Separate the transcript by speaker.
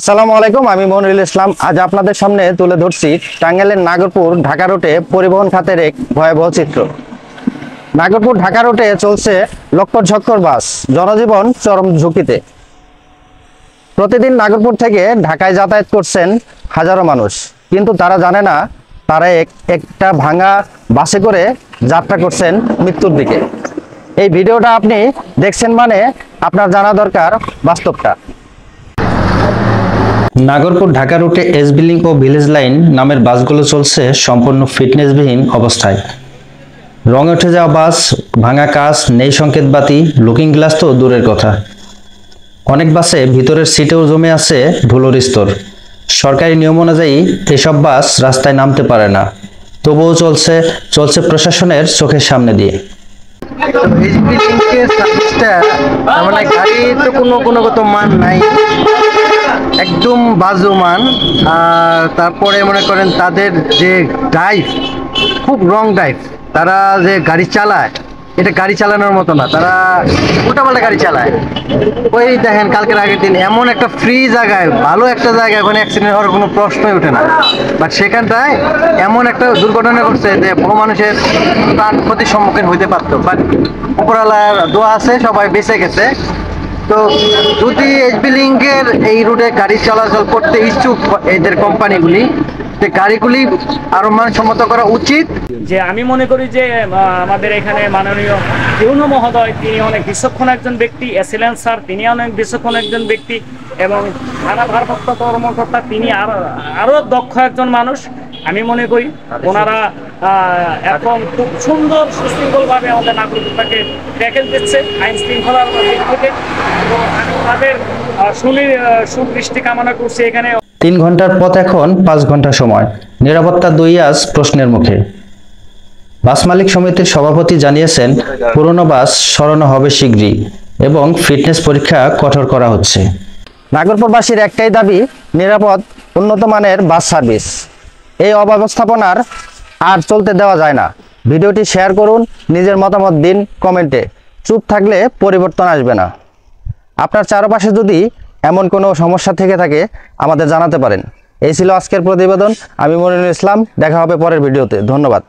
Speaker 1: আসসালামু আলাইকুম, আমি মনিরুল ইসলাম। আজ আপনাদের সামনে তুলে ধরছি টাঙ্গাইলের নাগরপুর ঢাকা রুটে পরিবহন খাতের এক ভয়াবহ চিত্র। নাগরপুর ঢাকা রুটে চলছে লক্কর ঝক্কর বাস, জনজীবন চরম ঝুঁকিতে। প্রতিদিন নাগরপুর থেকে ঢাকায় যাতায়াত করছেন হাজারো মানুষ, কিন্তু তারা জানে না তারা একটা ভাঙা বাসে করে যাত্রা করছেন মৃত্যুর দিকে। এই ভিডিওটা আপনি দেখছেন মানে আপনার জানা দরকার বাস্তবটা। নাগরপুর ঢাকা রুটে এসবি লিংক ও ভিলেজ লাইন নামের বাসগুলো চলছে সম্পূর্ণ ফিটনেসবিহীন অবস্থায়। রঙে উঠে যাওয়া বাস, ভাঙা কাচ, নেই সংকেত বাতি, লুকিং গ্লাস তো দূরের কথা, অনেক বাসে ভিতরের সিটেও জমে আছে ধুলোর স্তর। সরকারি নিয়ম অনুযায়ী এসব বাস রাস্তায় নামতে পারে না, তবুও চলছে প্রশাসনের চোখের সামনে দিয়ে।
Speaker 2: এসবি লিংকের সার্ভিসটা মানে গাড়ির তো কোনো গুণগত মান নাই, একদম বাজে মান। আর তারপরে মনে করেন তাদের যে ড্রাইভ, খুব রং ড্রাইভ। তারা যে গাড়ি চালায়, এটা গাড়ি চালানোর মতো না, তারা উল্টাপাল্টা গাড়ি চালায়। ওই দেখেন কালকের আগের দিন এমন একটা ফ্রি জায়গায়, ভালো একটা জায়গায়, ওখানে অ্যাক্সিডেন্ট হওয়ার কোনো প্রশ্নই ওঠে না, বাট সেখানটায় এমন একটা দুর্ঘটনা ঘটছে যে বহু মানুষের প্রাণ ক্ষতির সম্মুখীন হইতে পারতো, বাট উপরওয়ালার দোয়া আছে, সবাই বেঁচে গেছে। তো যদি এসবি লিংকের এই রুটে গাড়ি চলাচল করতে ইচ্ছুক এদের কোম্পানিগুলি, গাড়িগুলি আরো মানসম্মত করা উচিত।
Speaker 3: যে আমি মনে করি যে আমাদের এখানে মাননীয় ইউনো মহোদয়, তিনি অনেক বিচক্ষণ একজন ব্যক্তি। এসিলেন্স স্যার, তিনি অনেক বিচক্ষণ একজন ব্যক্তি, এবং থানা ভারপ্রাপ্ত কর্মকর্তা তিনি আরো দক্ষ একজন মানুষ। আমি মনে করি ওনারা এখন খুব সুন্দর সুশৃঙ্খলভাবে আমাদের নাগরিকতাকে প্যাকেজ দিচ্ছে আইন শৃঙ্খলার দিক থেকে। তো আমি তাদের সুদৃষ্টি কামনা করছি। এখানে
Speaker 1: 3 ঘন্টার পথ এখন 5 ঘন্টা সময়, নিরাপত্তা দুই আজ প্রশ্নের মুখে। বাস মালিক সমিতির সভাপতি জানিয়েছেন পুরনো বাস সরানো হবে শীঘ্রই এবং ফিটনেস পরীক্ষা কঠোর করা হচ্ছে। নাগরপুরবাসীর একটাই দাবি, নিরাপদ উন্নত মানের বাস সার্ভিস। এই অব্যবস্থাপনার আর চলতে দেওয়া যায় না। ভিডিওটি শেয়ার করুন, নিজের মতামত দিন কমেন্টে। চুপ থাকলে পরিবর্তন আসবে না। আপনার চারপাশে যদি এমন কোনো সমস্যা থেকে থাকে আমাদের জানাতে পারেন। এই ছিল আজকের প্রতিবেদন। আমি মনিরুল ইসলাম, দেখা হবে পরের ভিডিওতে। ধন্যবাদ।